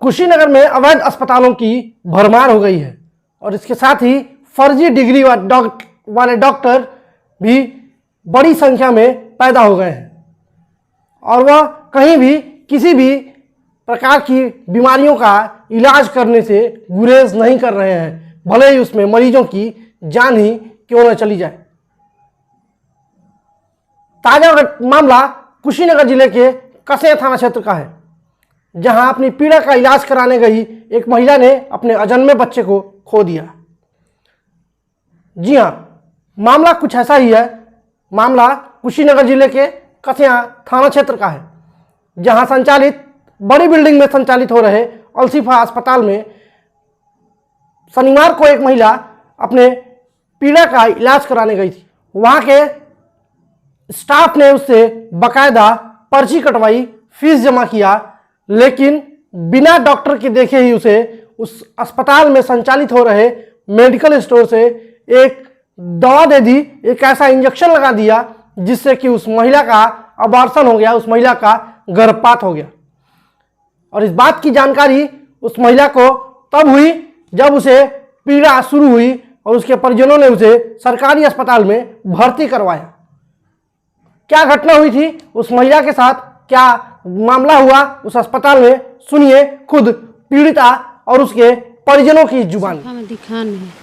कुशीनगर में अवैध अस्पतालों की भरमार हो गई है और इसके साथ ही फर्जी डिग्री वाले डॉक्टर भी बड़ी संख्या में पैदा हो गए हैं और वह कहीं भी किसी भी प्रकार की बीमारियों का इलाज करने से गुरेज नहीं कर रहे हैं, भले ही उसमें मरीजों की जान ही क्यों न चली जाए। ताजा मामला कुशीनगर जिले के कसिया थाना क्षेत्र का है, जहां अपनी पीड़ा का इलाज कराने गई एक महिला ने अपने अजन्मे बच्चे को खो दिया। जी हां, मामला कुछ ऐसा ही है। मामला कुशीनगर जिले के कसिया थाना क्षेत्र का है, जहां संचालित बड़ी बिल्डिंग में संचालित हो रहे अलशिफा अस्पताल में शनिवार को एक महिला अपने पीड़ा का इलाज कराने गई थी। वहां के स्टाफ ने उससे बकायदा पर्ची कटवाई, फीस जमा किया, लेकिन बिना डॉक्टर के देखे ही उसे उस अस्पताल में संचालित हो रहे मेडिकल स्टोर से एक दवा दे दी, एक ऐसा इंजेक्शन लगा दिया जिससे कि उस महिला का अबॉर्शन हो गया, उस महिला का गर्भपात हो गया। और इस बात की जानकारी उस महिला को तब हुई जब उसे पीड़ा शुरू हुई और उसके परिजनों ने उसे सरकारी अस्पताल में भर्ती करवाया। क्या घटना हुई थी उस महिला के साथ, क्या मामला हुआ उस अस्पताल में, सुनिए खुद पीड़िता और उसके परिजनों की जुबान। हमें दिखाने है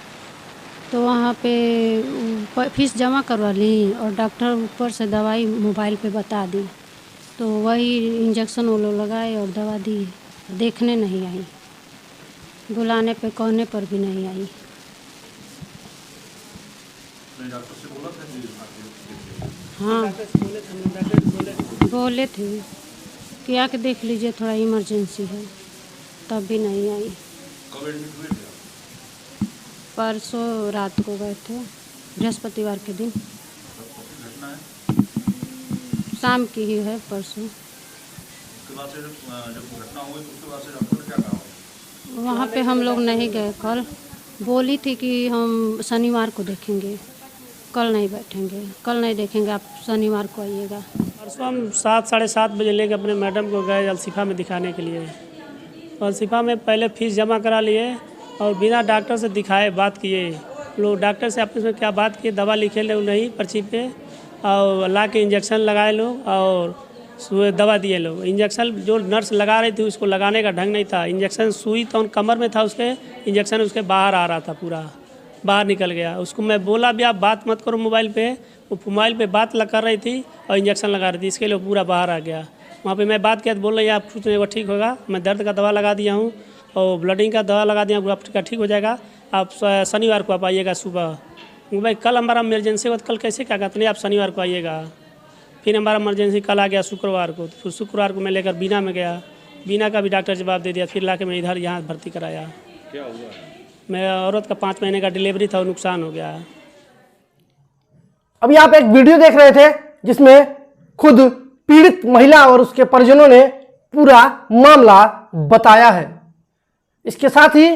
तो वहाँ पे फीस जमा करवा ली और डॉक्टर ऊपर से दवाई मोबाइल पे बता दी, तो वही इंजेक्शन वो लोग लगाए और दवा दी। देखने नहीं आई, बुलाने पे कहने पर भी नहीं आई। हाँ, बोले थे कि आके देख लीजिए, थोड़ा इमरजेंसी है, तब भी नहीं आई। परसों रात को गए थे, बृहस्पतिवार के दिन, शाम की ही है परसों। वहाँ पे हम लोग नहीं गए। कल बोली थी कि हम शनिवार को देखेंगे, कल नहीं बैठेंगे, कल नहीं देखेंगे, आप शनिवार को आइएगा। परसों हम 7 साढ़े 7 बजे लेके अपने मैडम को गए अलशिफा में दिखाने के लिए। अलशिफा में पहले फीस जमा करा लिए और बिना डॉक्टर से दिखाए बात किए। लोग डॉक्टर से आपस में क्या बात किए, दवा लिखे लोग नहीं पर्ची पे, और ला के इंजेक्शन लगाए लोग और दवा दिए लोग। इंजेक्शन जो नर्स लगा रही थी उसको लगाने का ढंग नहीं था। इंजेक्शन सुई तो कमर में था उसके, इंजेक्शन उसके बाहर आ रहा था, पूरा बाहर निकल गया। उसको मैं बोला भी आप बात मत करो मोबाइल पे, वो मोबाइल पे बात कर रही थी और इंजेक्शन लगा रही थी, इसके लिए पूरा बाहर आ गया। वहाँ पे मैं बात किया तो बोल रही है आप कुछ नहीं, वो ठीक होगा, मैं दर्द का दवा लगा दिया हूँ और ब्लडिंग का दवा लगा दिया, आपका ठीक हो जाएगा, आप शनिवार को आप आइएगा सुबह। भाई कल हमारा इमरजेंसी हो तो कल कैसे क्या कहते नहीं, आप शनिवार को आइएगा। फिर हमारा इमरजेंसी कल आ गया शुक्रवार को, फिर शुक्रवार को मैं लेकर बीना में गया, बीना का भी डॉक्टर जवाब दे दिया, फिर ला के मैं इधर यहाँ भर्ती कराया। क्या हुआ? मैं औरत का 5 महीने का डिलीवरी था, वो नुकसान हो गया। अभी आप एक वीडियो देख रहे थे जिसमें खुद पीड़ित महिला और उसके परिजनों ने पूरा मामला बताया है। इसके साथ ही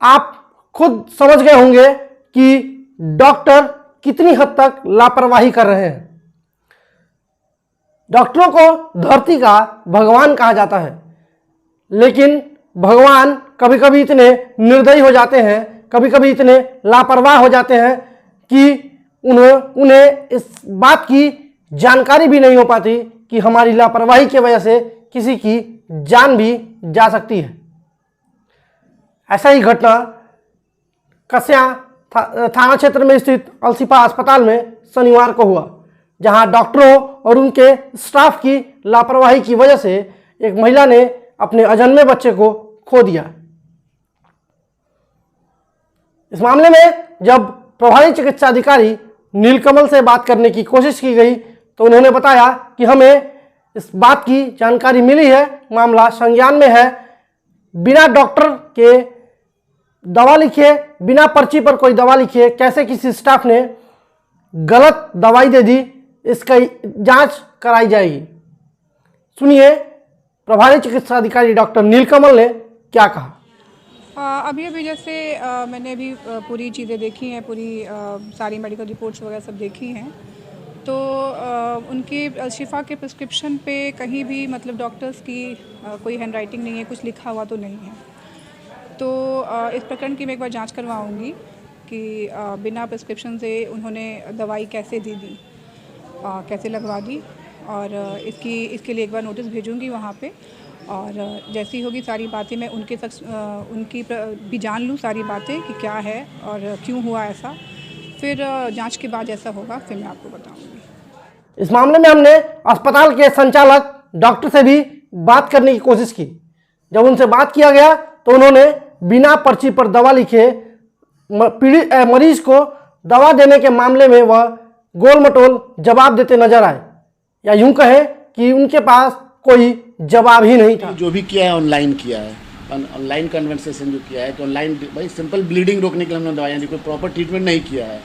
आप खुद समझ गए होंगे कि डॉक्टर कितनी हद तक लापरवाही कर रहे हैं। डॉक्टरों को धरती का भगवान कहा जाता है, लेकिन भगवान कभी कभी इतने निर्दयी हो जाते हैं, कभी कभी इतने लापरवाह हो जाते हैं कि उन्हें इस बात की जानकारी भी नहीं हो पाती कि हमारी लापरवाही की वजह से किसी की जान भी जा सकती है। ऐसा ही घटना कसिया थाना क्षेत्र में स्थित अलशिफा अस्पताल में शनिवार को हुआ, जहां डॉक्टरों और उनके स्टाफ की लापरवाही की वजह से एक महिला ने अपने अजन्मे बच्चे को खो दिया। इस मामले में जब प्रभारी चिकित्सा अधिकारी नीलकमल से बात करने की कोशिश की गई तो उन्होंने बताया कि हमें इस बात की जानकारी मिली है, मामला संज्ञान में है, बिना डॉक्टर के दवा लिखे, बिना पर्ची पर कोई दवा लिखे कैसे किसी स्टाफ ने गलत दवाई दे दी, इसका जांच कराई जाएगी। सुनिए प्रभारी चिकित्सा अधिकारी डॉक्टर नीलकमल ने क्या कहा। अभी जैसे मैंने अभी पूरी चीज़ें देखी हैं, पूरी सारी मेडिकल रिपोर्ट्स वगैरह सब देखी हैं। तो उनकी शिफा के प्रिस्क्रिप्शन पे कहीं भी मतलब डॉक्टर्स की कोई हैंड राइटिंग नहीं है, कुछ लिखा हुआ तो नहीं है। तो इस प्रकरण की मैं एक बार जांच करवाऊंगी कि बिना प्रिस्क्रिप्शन से उन्होंने दवाई कैसे दे दी, कैसे लगवा दी, और इसके लिए एक बार नोटिस भेजूंगी वहाँ पे। और जैसी होगी सारी बातें मैं उनकी भी जान लूँ सारी बातें कि क्या है और क्यों हुआ ऐसा। फिर जांच के बाद जैसा होगा फिर मैं आपको बताऊंगी। इस मामले में हमने अस्पताल के संचालक डॉक्टर से भी बात करने की कोशिश की। जब उनसे बात किया गया तो उन्होंने बिना पर्ची पर दवा लिखे मरीज को दवा देने के मामले में वह गोल मटोल जवाब देते नजर आए, या यूं कहें कि उनके पास कोई जवाब ही नहीं था। जो भी किया है ऑनलाइन किया है, ऑनलाइन कन्वर्सेशन जो किया है कि ऑनलाइन भाई सिंपल ब्लीडिंग रोकने के लिए हमने दवाइयाँ दी, कोई प्रॉपर ट्रीटमेंट नहीं किया है।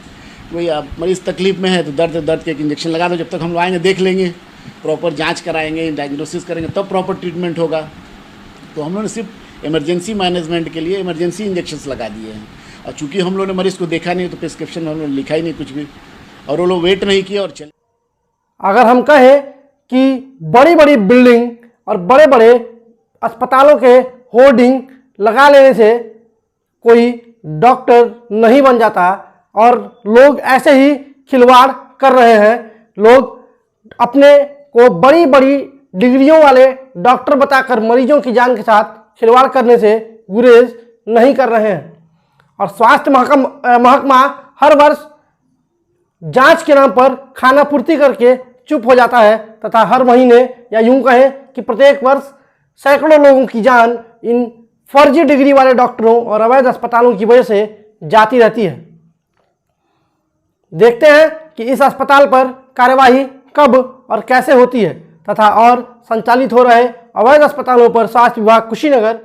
वही आप मरीज़ तकलीफ में है तो दर्द के एक इंजेक्शन लगा दो, जब तक हम आएंगे देख लेंगे, प्रॉपर जांच कराएंगे, डायग्नोसिस करेंगे, तब प्रॉपर ट्रीटमेंट होगा। तो हम लोगों ने सिर्फ इमरजेंसी मैनेजमेंट के लिए इमरजेंसी इंजेक्शंस लगा दिए हैं, और चूँकि हम लोगों ने मरीज़ को देखा नहीं तो प्रिस्क्रिप्शन में हम लोगों ने लिखा ही नहीं कुछ भी, और वो लोग वेट नहीं किया और चले। अगर हम कहें कि बड़ी बड़ी बिल्डिंग और बड़े बड़े अस्पतालों के होर्डिंग लगा लेने से कोई डॉक्टर नहीं बन जाता, और लोग ऐसे ही खिलवाड़ कर रहे हैं। लोग अपने को बड़ी बड़ी डिग्रियों वाले डॉक्टर बताकर मरीजों की जान के साथ खिलवाड़ करने से गुरेज नहीं कर रहे हैं। और स्वास्थ्य महकमा हर वर्ष जांच के नाम पर खाना पूर्ति करके चुप हो जाता है, तथा हर महीने या यूं कहें कि प्रत्येक वर्ष सैकड़ों लोगों की जान इन फर्जी डिग्री वाले डॉक्टरों और अवैध अस्पतालों की वजह से जाती रहती है। देखते हैं कि इस अस्पताल पर कार्यवाही कब और कैसे होती है, तथा और संचालित हो रहे अवैध अस्पतालों पर स्वास्थ्य विभाग कुशीनगर